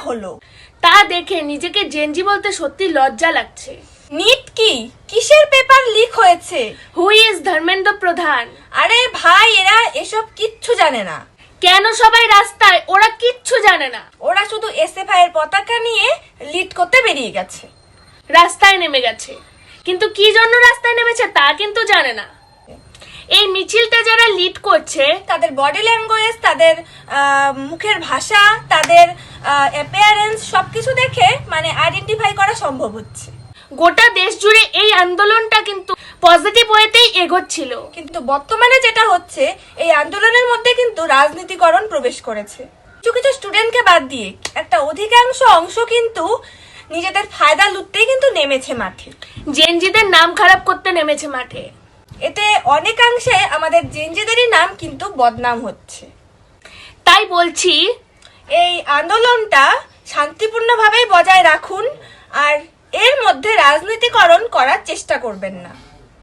হলো? তা দেখে নিজেকে জেনজি বলতে সত্যি লজ্জা লাগছে। নিট কি? কিসের পেপার লিক হয়েছে? হু ইজ ধর্মেন্দ্র প্রধান? আরে ভাই, এরা এসব কিচ্ছু জানে না। কেন সবাই রাস্তায়? ওরা কিচ্ছু জানে না। ওরা শুধু এসএফআই এর পতাকা নিয়ে লিড করতে বেরিয়ে গেছে। রাস্তায় নেমে গেছে, কিন্তু কি জন্য রাস্তায় নেমেছে তা কিন্তু জানে না। এই মিছিলটা যারা লিড করছে তাদের বডি ল্যাঙ্গুয়েজ, তাদের মুখের ভাষা, তাদের অ্যাপিয়ারেন্স সবকিছু দেখে মানে আইডেন্টিফাই করা সম্ভব হচ্ছে। গোটা দেশ জুড়ে এই আন্দোলনটা কিন্তু পজিটিভ ওয়েতেই এগোচ্ছিল, কিন্তু বর্তমানে যেটা হচ্ছে, এই আন্দোলনের মধ্যে কিন্তু রাজনীতিকরণ প্রবেশ করেছে। কিছু কিছু স্টুডেন্টকে বাদ দিয়ে একটা অধিকাংশ অংশ কিন্তু নিজেদের ফায়দা লুটতেই কিন্তু নেমেছে মাঠে। জেনজিদের নাম খারাপ করতে নেমেছে মাঠে। এতে অনেকাংশে আমাদের জেনজিদেরই নাম কিন্তু বদনাম হচ্ছে। তাই বলছি, এই আন্দোলনটা শান্তিপূর্ণভাবেই বজায় রাখুন আর এর মধ্যে রাজনীতিকরণ করার চেষ্টা করবেন না।